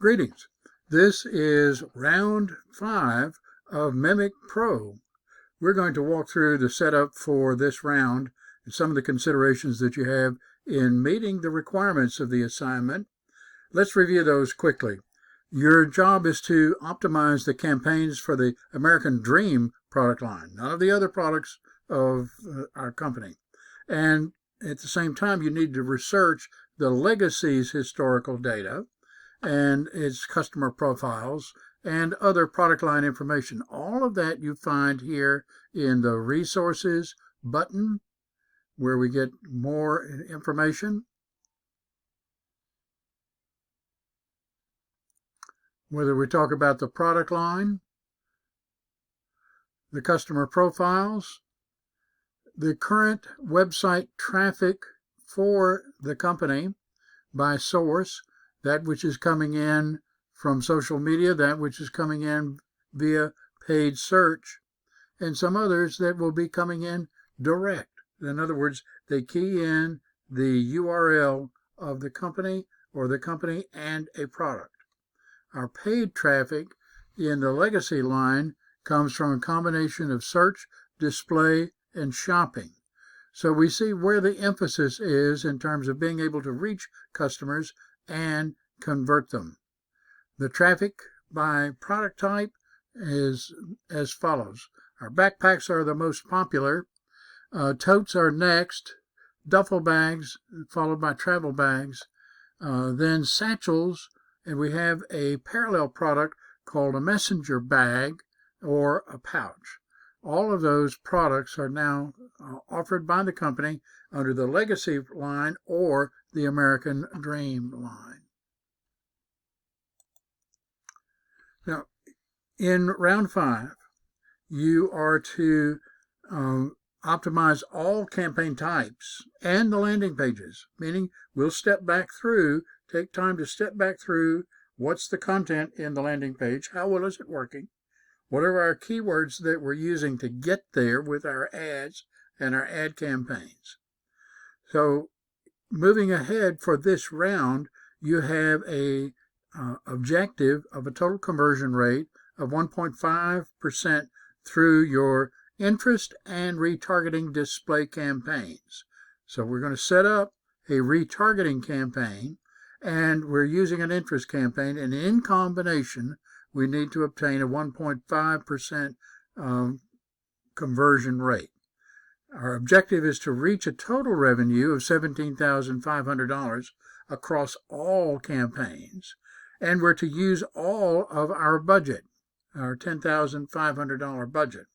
Greetings. This is round 5 of Mimic Pro. We're going to walk through the setup for this round and some of the considerations that you have in meeting the requirements of the assignment. Let's review those quickly. Your job is to optimize the campaigns for the American Dream product line, none of the other products of our company. And at the same time, you need to research the legacy's historical data and its customer profiles and other product line information. All of that you find here in the resources button where we get more information. Whether we talk about the product line, the customer profiles, the current website traffic for the company by source, that which is coming in from social media, that which is coming in via paid search, and some others that will be coming in direct. In other words, they key in the URL of the company or the company and a product. Our paid traffic in the legacy line comes from a combination of search, display, and shopping. So we see where the emphasis is in terms of being able to reach customers and convert them. The traffic by product type is as follows. Our backpacks are the most popular. Totes are next. Duffel bags, followed by travel bags. Then satchels, and we have a parallel product called a messenger bag or a pouch. All of those products are now offered by the company under the legacy line or the American Dream line. Now, in round 5, you are to optimize all campaign types and the landing pages, meaning we'll step back through, take time to step back through what's the content in the landing page, how well is it working, what are our keywords that we're using to get there with our ads and our ad campaigns. So moving ahead for this round, you have a objective of a total conversion rate of 1.5% through your interest and retargeting display campaigns. So we're going to set up a retargeting campaign, and we're using an interest campaign, and in combination we need to obtain a 1.5% conversion rate. Our objective is to reach a total revenue of $17,500 across all campaigns, and we're to use all of our budget, our $10,500 budget.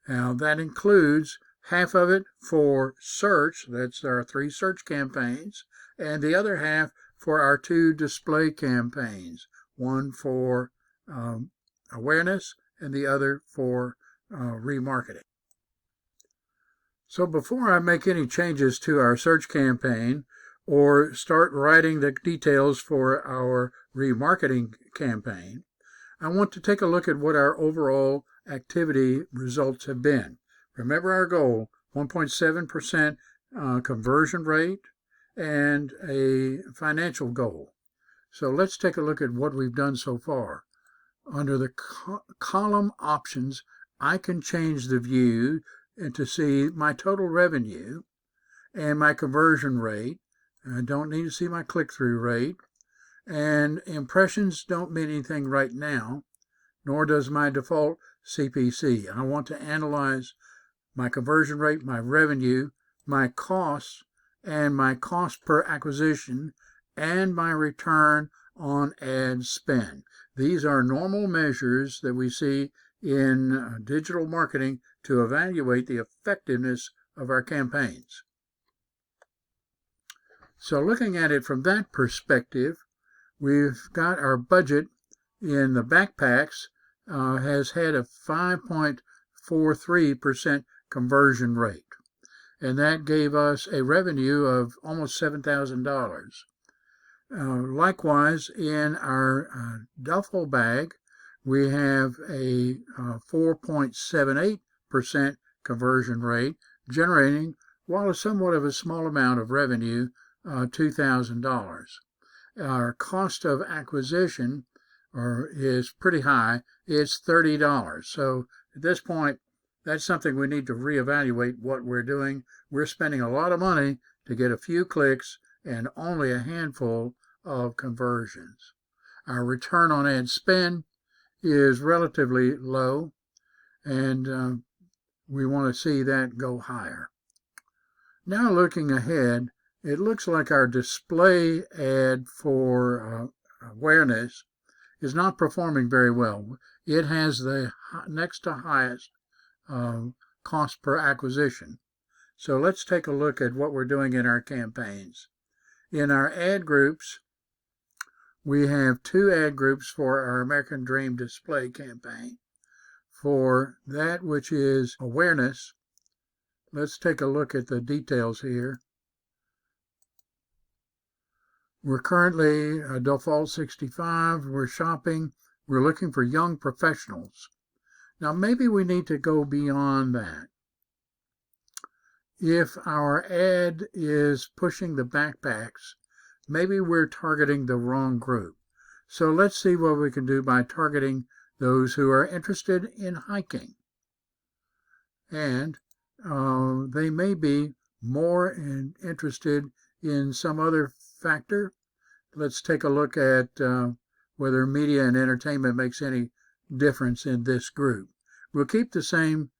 Now that includes half of it for search, that's our 3 search campaigns, and the other half for our 2 display campaigns, one for awareness and the other for remarketing. So before I make any changes to our search campaign or start writing the details for our remarketing campaign, I want to take a look at what our overall activity results have been. Remember our goal, 1.7% conversion rate and a financial goal. So let's take a look at what we've done so far. Under the column options, I can change the view and to see my total revenue and my conversion rate. I don't need to see my click-through rate. And impressions don't mean anything right now, nor does my default CPC. I want to analyze my conversion rate, my revenue, my costs, and my cost per acquisition, and my return on ad spend. These are normal measures that we see in digital marketing to evaluate the effectiveness of our campaigns. So looking at it from that perspective, we've got our budget in the backpacks has had a 5.43% conversion rate, and that gave us a revenue of almost $7,000. Likewise, in our duffel bag, we have a 4.78% conversion rate, generating, while somewhat of a small amount of revenue, $2,000. our cost of acquisition is pretty high. It's $30. So at this point, that's something we need to reevaluate what we're doing. We're spending a lot of money to get a few clicks and only a handful of conversions. Our return on ad spend is relatively low, and we want to see that go higher. Now looking ahead, it looks like our display ad for awareness is not performing very well. It has the next to highest cost per acquisition. So let's take a look at what we're doing in our campaigns. In our ad groups, we have 2 ad groups for our American Dream display campaign. For that which is awareness, let's take a look at the details here. We're currently default 65. We're shopping. We're looking for young professionals. Now maybe we need to go beyond that. If our ad is pushing the backpacks, maybe we're targeting the wrong group. So let's see what we can do by targeting those who are interested in hiking. And they may be more interested in some other factor. Let's take a look at whether media and entertainment makes any difference in this group. We'll keep the same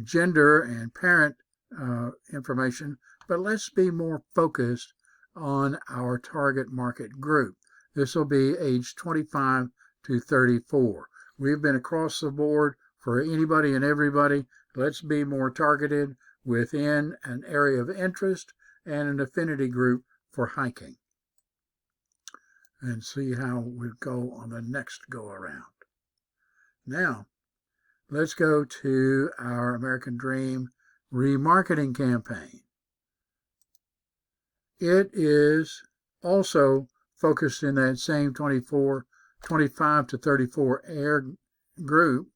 gender and parent information, but let's be more focused on our target market group. This will be age 25 to 34. We've been across the board for anybody and everybody. Let's be more targeted within an area of interest and an affinity group for hiking. And see how we go on the next go around. Now, let's go to our American Dream remarketing campaign. It is also focused in that same 25 to 34 group.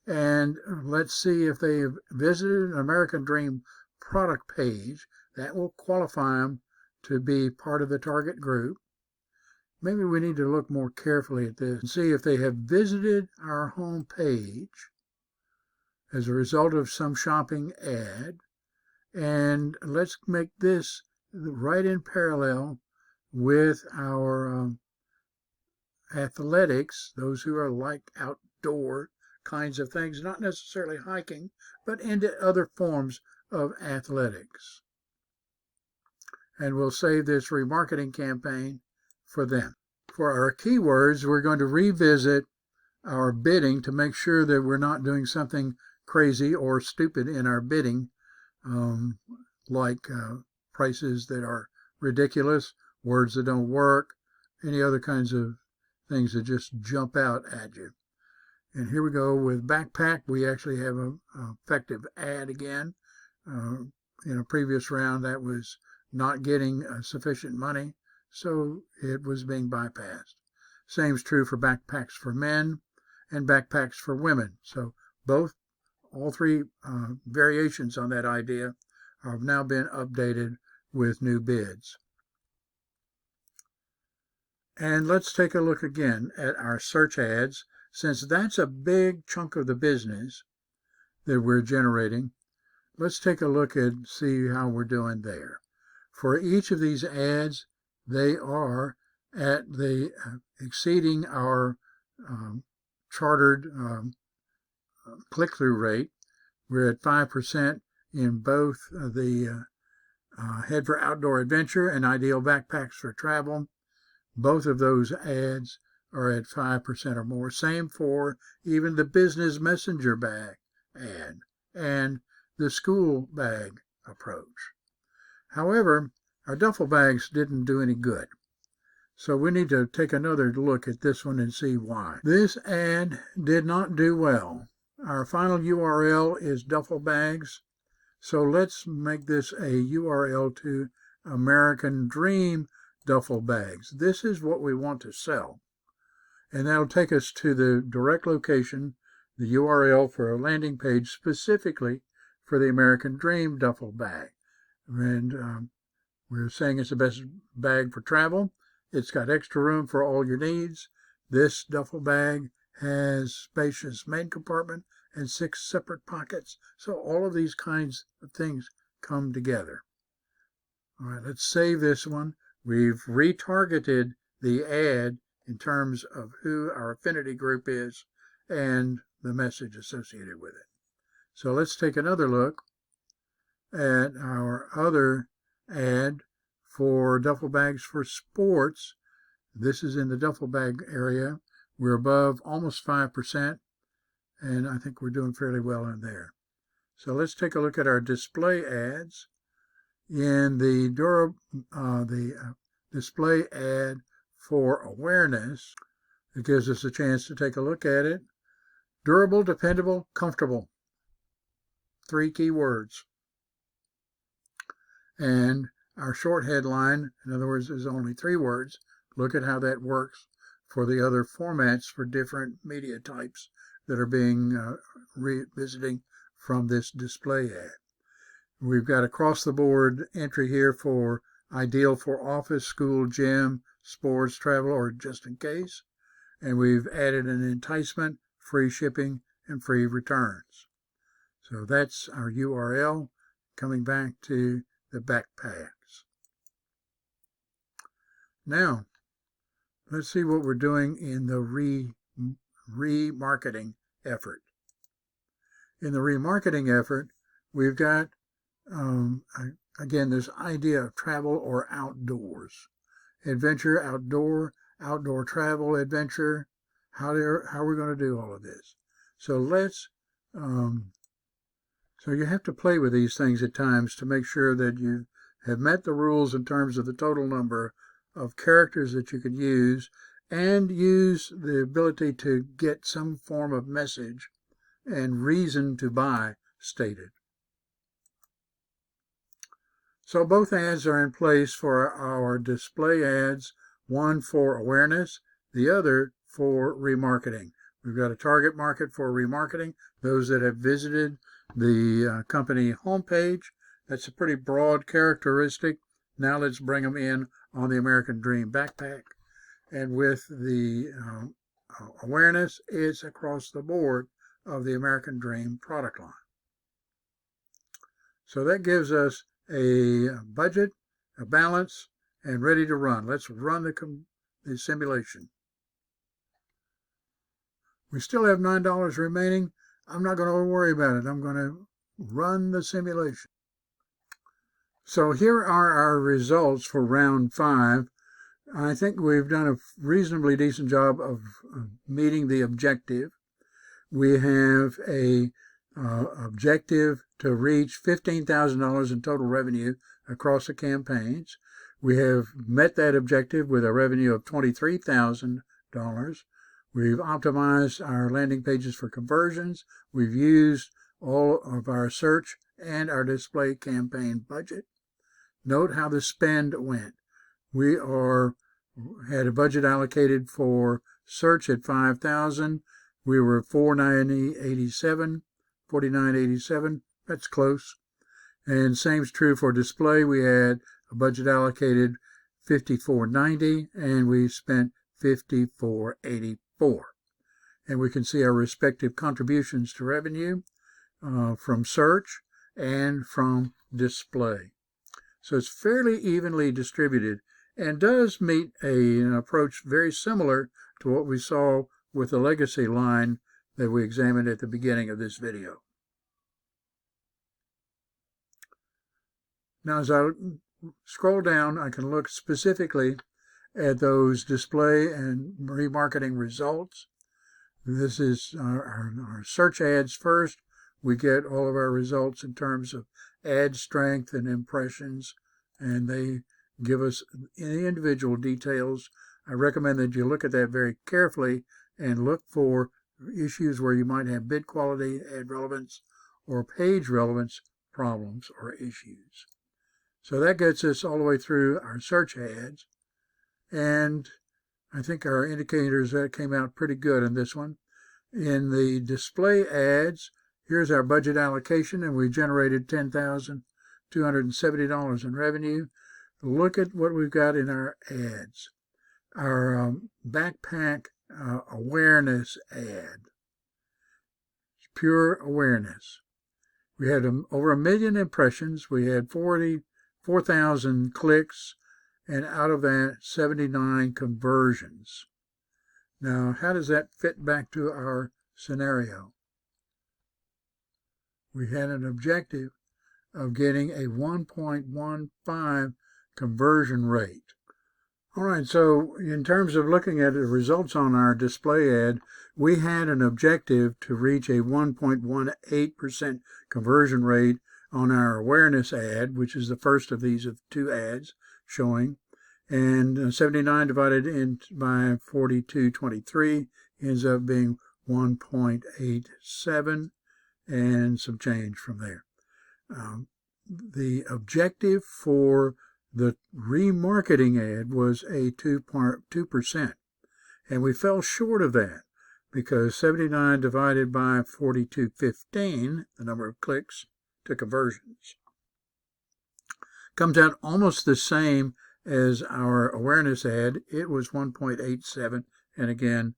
And let's see if they have visited an American Dream product page. That will qualify them to be part of the target group. Maybe we need to look more carefully at this and see if they have visited our home page as a result of some shopping ad. And let's make this right in parallel with our athletics, those who are like outdoor kinds of things, not necessarily hiking, but into other forms of athletics. And we'll save this remarketing campaign for them. For our keywords, we're going to revisit our bidding to make sure that we're not doing something crazy or stupid in our bidding, like prices that are ridiculous, words that don't work, any other kinds of things that just jump out at you. And here we go with backpack. We actually have an effective ad again. In a previous round, that was not getting sufficient money, so it was being bypassed. Same is true for backpacks for men and backpacks for women. So all 3 variations on that idea have now been updated with new bids. And let's take a look again at our search ads. Since that's a big chunk of the business that we're generating, let's take a look and see how we're doing there. For each of these ads, they are at the exceeding our chartered click-through rate. We're at 5% in both the Head for Outdoor Adventure and Ideal Backpacks for Travel. Both of those ads are at 5% or more. Same for even the Business Messenger bag ad and the school bag approach. However, our duffel bags didn't do any good. So we need to take another look at this one and see why. This ad did not do well. Our final URL is duffel bags. So let's make this a URL to American Dream duffel bags. This is what we want to sell. And that'll take us to the direct location, the URL for a landing page specifically for the American Dream duffel bag. And We're saying it's the best bag for travel. It's got extra room for all your needs. This duffel bag has spacious main compartment and 6 separate pockets. So all of these kinds of things come together. All right, let's save this one. We've retargeted the ad in terms of who our affinity group is and the message associated with it. So let's take another look at our other ad for duffel bags for sports. This is in the duffel bag area. We're above almost 5%, and I think we're doing fairly well in there. So let's take a look at our display ads. In the display ad for awareness, it gives us a chance to take a look at it. Durable, dependable, comfortable. 3 key words. And our short headline, in other words, is only 3 words. Look at how that works for the other formats for different media types that are being revisiting from this display ad. We've got across the board entry here for ideal for office, school, gym, sports, travel, or just in case. And we've added an enticement, free shipping, and free returns. So that's our URL. Coming back to the backpacks. Now, let's see what we're doing in the remarketing effort. In the remarketing effort, we've got, again, this idea of travel or outdoors. Adventure, outdoor travel, adventure. How are we going to do all of this? So let's, so you have to play with these things at times to make sure that you have met the rules in terms of the total number of characters that you can use, and use the ability to get some form of message and reason to buy stated. So both ads are in place for our display ads, one for awareness, the other for remarketing. We've got a target market for remarketing, those that have visited the company homepage. That's a pretty broad characteristic. Now let's bring them in on the American Dream backpack. And with the awareness, it's across the board of the American Dream product line. So that gives us a budget, a balance, and ready to run. Let's run the simulation. We still have $9 remaining. I'm not going to worry about it. I'm going to run the simulation. So here are our results for round 5. I think we've done a reasonably decent job of meeting the objective. We have a objective to reach $15,000 in total revenue across the campaigns. We have met that objective with a revenue of $23,000. We've optimized our landing pages for conversions. We've used all of our search and our display campaign budget. Note how the spend went. We had a budget allocated for search at $5,000. We were $49.87. That's close. And same's true for display. We had a budget allocated $54.90, and we spent $54.84. And we can see our respective contributions to revenue from search and from display. So it's fairly evenly distributed and does meet an approach very similar to what we saw with the legacy line that we examined at the beginning of this video. Now, as I scroll down, I can look specifically at those display and remarketing results. This is our search ads first. We get all of our results in terms of ad strength and impressions, and they give us the individual details. I recommend that you look at that very carefully and look for issues where you might have bid quality, ad relevance, or page relevance problems or issues. So that gets us all the way through our search ads, and I think our indicators that came out pretty good in this one. In the display ads, here's our budget allocation, and we generated $10,270 in revenue. look at what we've got in our ads. Our backpack awareness ad. Pure awareness. We had over 1 million impressions. We had 44,000 clicks, and out of that, 79 conversions. Now, how does that fit back to our scenario? We had an objective of getting a 1.15 conversion rate. All right, so in terms of looking at the results on our display ad, we had an objective to reach a 1.18% conversion rate on our awareness ad, which is the first of these two ads showing. And 79 divided by 4223 ends up being 1.87 and some change from there. The objective for the remarketing ad was a 2%, and we fell short of that because 79 divided by 4215, the number of clicks to conversions, comes out almost the same as our awareness ad. It was 1.87, and again,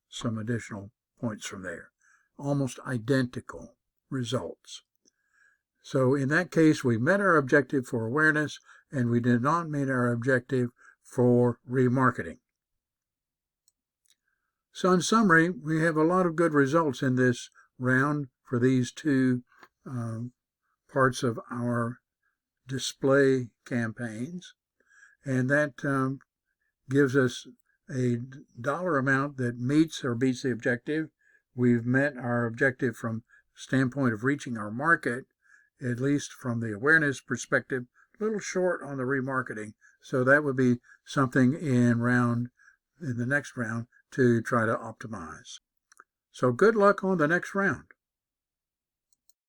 some additional points from there. Almost identical results. So in that case, we met our objective for awareness, and we did not meet our objective for remarketing. So in summary, we have a lot of good results in this round for these two parts of our display campaigns, and that gives us a dollar amount that meets or beats the objective. We've met our objective from standpoint of reaching our market, at least from the awareness perspective, a little short on the remarketing. So that would be something in the next round to try to optimize. So good luck on the next round.